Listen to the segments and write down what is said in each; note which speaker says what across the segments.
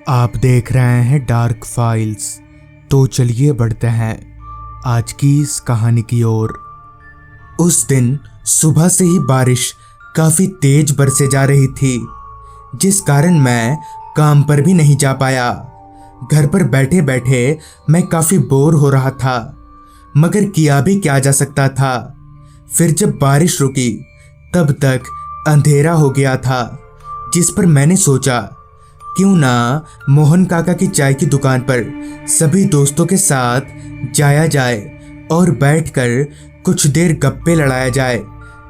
Speaker 1: आप देख रहे हैं डार्क फाइल्स। तो चलिए बढ़ते हैं आज की इस कहानी की ओर। उस दिन सुबह से ही बारिश काफी तेज बरसे जा रही थी, जिस कारण मैं काम पर भी नहीं जा पाया। घर पर बैठे बैठे मैं काफी बोर हो रहा था, मगर किया भी क्या जा सकता था। फिर जब बारिश रुकी तब तक अंधेरा हो गया था, जिस पर मैंने सोचा क्यों ना मोहन काका की चाय की दुकान पर सभी दोस्तों के साथ जाया जाए और बैठकर कुछ देर गप्पे लड़ाया जाए।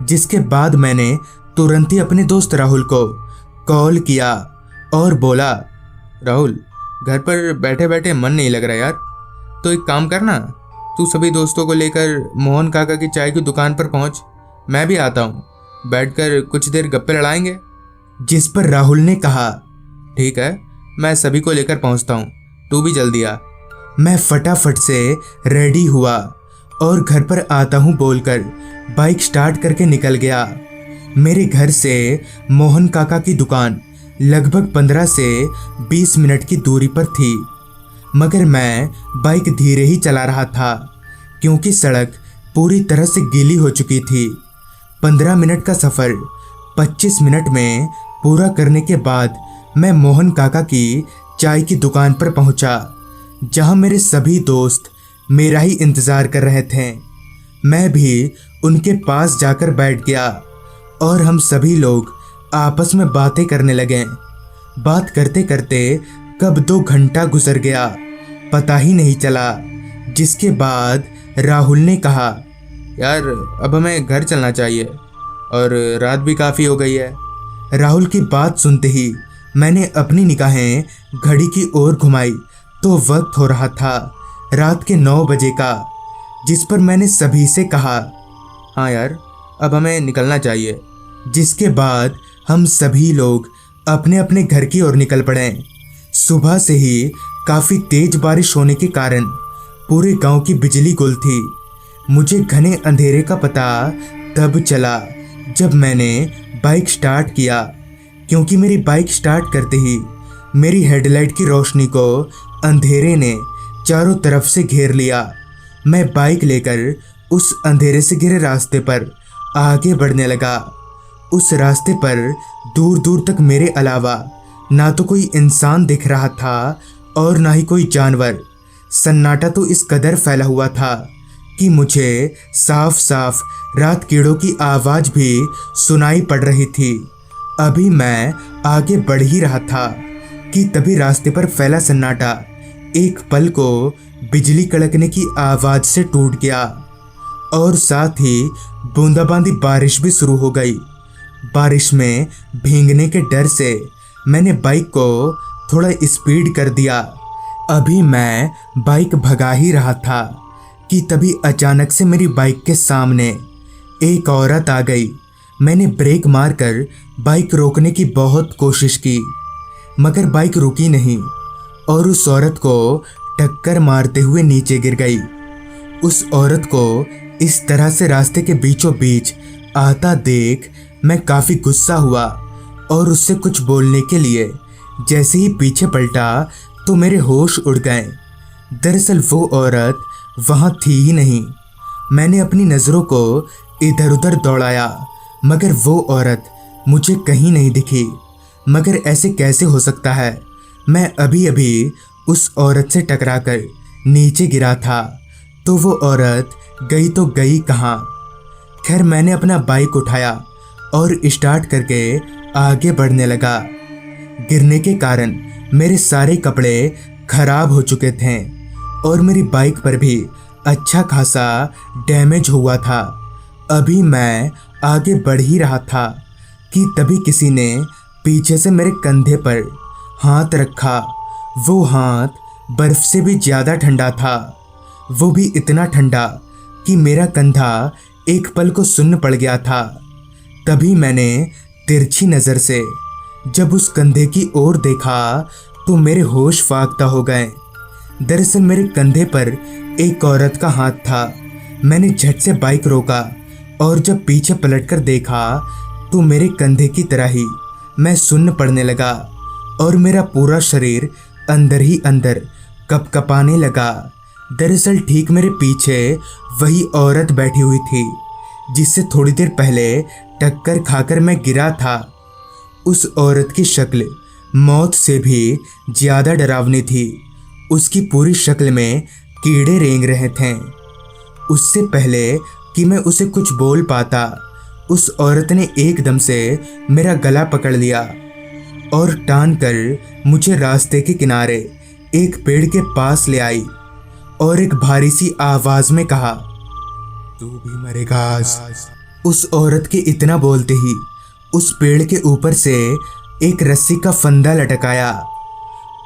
Speaker 1: जिसके बाद मैंने तुरंत ही अपने दोस्त राहुल को कॉल किया और बोला, राहुल घर पर बैठे बैठे मन नहीं लग रहा यार, तो एक काम करना, तू सभी दोस्तों को लेकर मोहन काका की चाय की दुकान पर पहुंच, मैं भी आता हूँ, बैठकर कुछ देर गप्पे लड़ाएंगे। जिस पर राहुल ने कहा, ठीक है, मैं सभी को लेकर पहुंचता हूँ, तू भी जल्दी आ। मैं फटाफट से रेडी हुआ और घर पर आता हूँ बोलकर बाइक स्टार्ट करके निकल गया। मेरे घर से मोहन काका की दुकान लगभग 15 से 20 मिनट की दूरी पर थी, मगर मैं बाइक धीरे ही चला रहा था क्योंकि सड़क पूरी तरह से गीली हो चुकी थी। 15 मिनट का सफ़र 25 मिनट में पूरा करने के बाद मैं मोहन काका की चाय की दुकान पर पहुंचा, जहां मेरे सभी दोस्त मेरा ही इंतज़ार कर रहे थे। मैं भी उनके पास जाकर बैठ गया और हम सभी लोग आपस में बातें करने लगे। बात करते करते कब 2 घंटा गुजर गया पता ही नहीं चला। जिसके बाद राहुल ने कहा, यार अब हमें घर चलना चाहिए और रात भी काफ़ी हो गई है। राहुल की बात सुनते ही मैंने अपनी निगाहें घड़ी की ओर घुमाई तो वक्त हो रहा था रात के 9 बजे का। जिस पर मैंने सभी से कहा, हाँ यार अब हमें निकलना चाहिए। जिसके बाद हम सभी लोग अपने अपने घर की ओर निकल पड़े। सुबह से ही काफ़ी तेज बारिश होने के कारण पूरे गांव की बिजली गुल थी। मुझे घने अंधेरे का पता तब चला जब मैंने बाइक स्टार्ट किया, क्योंकि मेरी बाइक स्टार्ट करते ही मेरी हेडलाइट की रोशनी को अंधेरे ने चारों तरफ से घेर लिया। मैं बाइक लेकर उस अंधेरे से घिरे रास्ते पर आगे बढ़ने लगा। उस रास्ते पर दूर दूर तक मेरे अलावा ना तो कोई इंसान दिख रहा था और ना ही कोई जानवर। सन्नाटा तो इस कदर फैला हुआ था कि मुझे साफ साफ रात कीड़ों की आवाज़ भी सुनाई पड़ रही थी। अभी मैं आगे बढ़ ही रहा था कि तभी रास्ते पर फैला सन्नाटा एक पल को बिजली कड़कने की आवाज़ से टूट गया और साथ ही बूंदाबांदी बारिश भी शुरू हो गई। बारिश में भीगने के डर से मैंने बाइक को थोड़ा स्पीड कर दिया। अभी मैं बाइक भगा ही रहा था कि तभी अचानक से मेरी बाइक के सामने एक औरत आ गई। मैंने ब्रेक मारकर बाइक रोकने की बहुत कोशिश की, मगर बाइक रुकी नहीं और उस औरत को टक्कर मारते हुए नीचे गिर गई। उस औरत को इस तरह से रास्ते के बीचों बीच आता देख मैं काफ़ी गुस्सा हुआ और उससे कुछ बोलने के लिए जैसे ही पीछे पलटा तो मेरे होश उड़ गए। दरअसल वो औरत वहाँ थी ही नहीं। मैंने अपनी नज़रों को इधर उधर दौड़ाया, मगर वो औरत मुझे कहीं नहीं दिखी। मगर ऐसे कैसे हो सकता है, मैं अभी अभी उस औरत से टकराकर नीचे गिरा था, तो वो औरत गई तो गई कहाँ। खैर मैंने अपना बाइक उठाया और स्टार्ट करके आगे बढ़ने लगा। गिरने के कारण मेरे सारे कपड़े खराब हो चुके थे और मेरी बाइक पर भी अच्छा खासा डैमेज हुआ था। अभी मैं आगे बढ़ ही रहा था कि तभी किसी ने पीछे से मेरे कंधे पर हाथ रखा। वो हाथ बर्फ़ से भी ज़्यादा ठंडा था, वो भी इतना ठंडा कि मेरा कंधा एक पल को सुन्न पड़ गया था। तभी मैंने तिरछी नज़र से जब उस कंधे की ओर देखा तो मेरे होश फाख्ता हो गए। दरअसल मेरे कंधे पर एक औरत का हाथ था। मैंने झट से बाइक रोका और जब पीछे पलटकर देखा तो मेरे कंधे की तरह ही मैं सुन्न पड़ने लगा और मेरा पूरा शरीर अंदर ही अंदर कपकपाने लगा। दरअसल ठीक मेरे पीछे वही औरत बैठी हुई थी जिससे थोड़ी देर पहले टक्कर खाकर मैं गिरा था। उस औरत की शक्ल मौत से भी ज्यादा डरावनी थी। उसकी पूरी शक्ल में कीड़े रेंग रहे थे। उससे पहले कि मैं उसे कुछ बोल पाता, उस औरत ने एकदम से मेरा गला पकड़ लिया और टान कर मुझे रास्ते के किनारे एक पेड़ के पास ले आई और एक भारी सी आवाज में कहा, तू भी मरेगा आज। उस औरत के इतना बोलते ही उस पेड़ के ऊपर से एक रस्सी का फंदा लटकाया।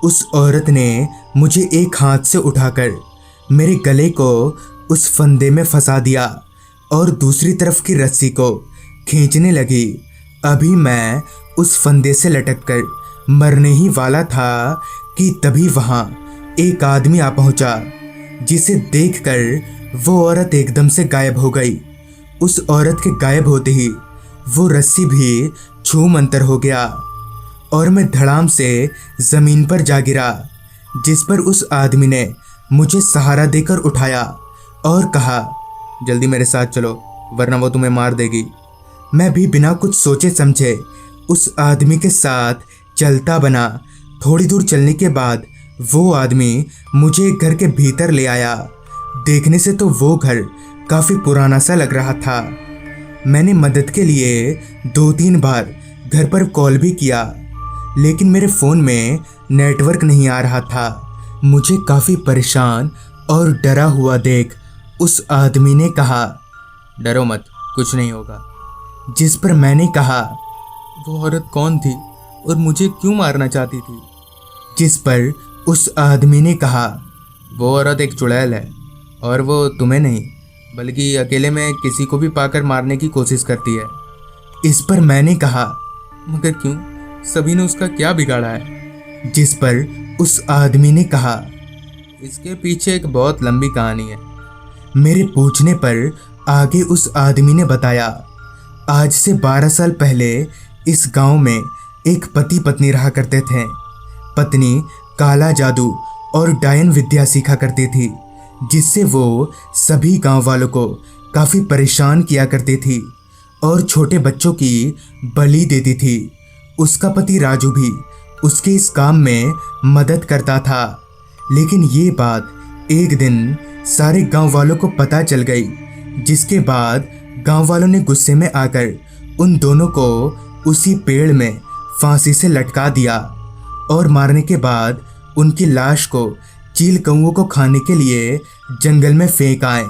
Speaker 1: उस औरत ने मुझे एक हाथ से उठाकर मेरे गले को उस फंदे में फंसा दिया और दूसरी तरफ की रस्सी को खींचने लगी। अभी मैं उस फंदे से लटककर मरने ही वाला था कि तभी वहां एक आदमी आ पहुंचा, जिसे देखकर वो औरत एकदम से गायब हो गई। उस औरत के गायब होते ही वो रस्सी भी छूमंतर हो गया और मैं धड़ाम से जमीन पर जा गिरा, जिस पर उस आदमी ने मुझे सहारा देकर उठाया और कहा, जल्दी मेरे साथ चलो वरना वो तुम्हें मार देगी। मैं भी बिना कुछ सोचे समझे उस आदमी के साथ चलता बना। थोड़ी दूर चलने के बाद वो आदमी मुझे एक घर के भीतर ले आया। देखने से तो वो घर काफ़ी पुराना सा लग रहा था। मैंने मदद के लिए 2-3 बार घर पर कॉल भी किया, लेकिन मेरे फ़ोन में नेटवर्क नहीं आ रहा था। मुझे काफ़ी परेशान और डरा हुआ देख उस आदमी ने कहा, डरो मत, कुछ नहीं होगा। जिस पर मैंने कहा, वो औरत कौन थी और मुझे क्यों मारना चाहती थी? जिस पर उस आदमी ने कहा, वो औरत एक चुड़ैल है और वो तुम्हें नहीं बल्कि अकेले में किसी को भी पाकर मारने की कोशिश करती है। इस पर मैंने कहा, मगर क्यों, सभी ने उसका क्या बिगाड़ा है? जिस पर उस आदमी ने कहा, इसके पीछे एक बहुत लंबी कहानी है। मेरे पूछने पर आगे उस आदमी ने बताया, आज से 12 साल पहले इस गांव में एक पति पत्नी रहा करते थे। पत्नी काला जादू और डायन विद्या सीखा करती थी, जिससे वो सभी गांव वालों को काफ़ी परेशान किया करती थी और छोटे बच्चों की बलि देती थी। उसका पति राजू भी उसके इस काम में मदद करता था, लेकिन ये बात एक दिन सारे गांव वालों को पता चल गई, जिसके बाद गांव वालों ने गुस्से में आकर उन दोनों को उसी पेड़ में फांसी से लटका दिया और मारने के बाद उनकी लाश को चील कौओं को खाने के लिए जंगल में फेंक आए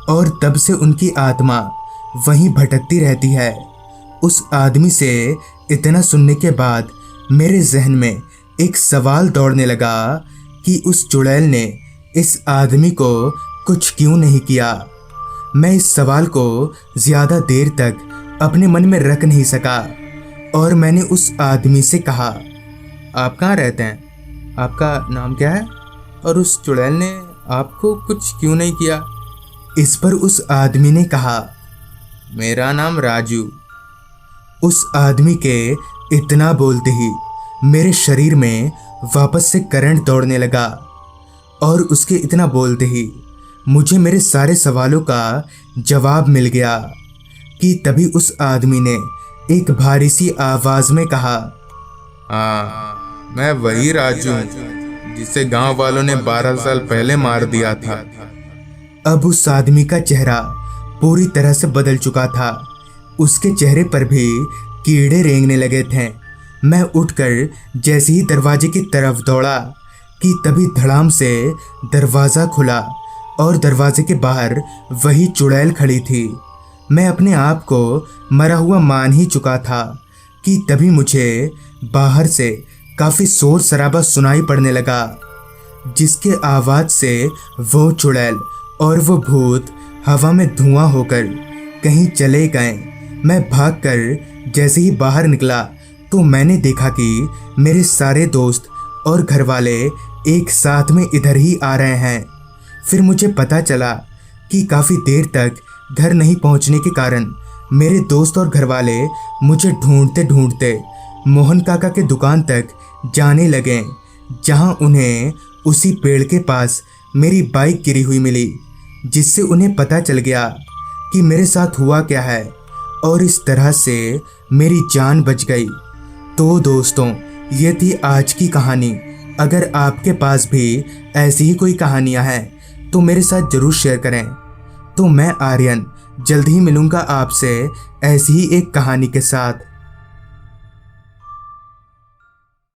Speaker 1: और तब से उनकी आत्मा वहीं भटकती रहती है। उस आदमी से इतना सुनने के बाद मेरे जहन में एक सवाल दौड़ने लगा कि उस चुड़ैल ने इस आदमी को कुछ क्यों नहीं किया। मैं इस सवाल को ज़्यादा देर तक अपने मन में रख नहीं सका और मैंने उस आदमी से कहा, आप कहाँ रहते हैं? आपका नाम क्या है? और उस चुड़ैल ने आपको कुछ क्यों नहीं किया? इस पर उस आदमी ने कहा, मेरा नाम राजू। उस आदमी के इतना बोलते ही मेरे शरीर में वापस से करंट दौड़ने लगा और उसके इतना बोलते ही मुझे मेरे सारे सवालों का जवाब मिल गया कि तभी उस आदमी ने एक भारी सी आवाज़ में कहा, हाँ, मैं वही राजू हूँ जिसे गांव वालों ने 12 साल पहले मार दिया था। अब उस आदमी का चेहरा पूरी तरह से बदल चुका था। उसके चेहरे पर भी कीड़े रेंगने लगे थे। मैं उठकर जैसे ही दरवाजे की तरफ दौड़ा कि तभी धड़ाम से दरवाज़ा खुला और दरवाजे के बाहर वही चुड़ैल खड़ी थी। मैं अपने आप को मरा हुआ मान ही चुका था कि तभी मुझे बाहर से काफ़ी शोर शराबा सुनाई पड़ने लगा, जिसके आवाज़ से वो चुड़ैल और वो भूत हवा में धुआं होकर कहीं चले गए। मैं भागकर जैसे ही बाहर निकला तो मैंने देखा कि मेरे सारे दोस्त और घरवाले एक साथ में इधर ही आ रहे हैं। फिर मुझे पता चला कि काफ़ी देर तक घर नहीं पहुंचने के कारण मेरे दोस्त और घरवाले मुझे ढूंढते ढूंढते मोहन काका के दुकान तक जाने लगे, जहां उन्हें उसी पेड़ के पास मेरी बाइक गिरी हुई मिली, जिससे उन्हें पता चल गया कि मेरे साथ हुआ क्या है और इस तरह से मेरी जान बच गई। तो दोस्तों, ये थी आज की कहानी। अगर आपके पास भी ऐसी ही कोई कहानियां हैं तो मेरे साथ ज़रूर शेयर करें। तो मैं आर्यन जल्द ही मिलूंगा आपसे ऐसी ही एक कहानी के साथ।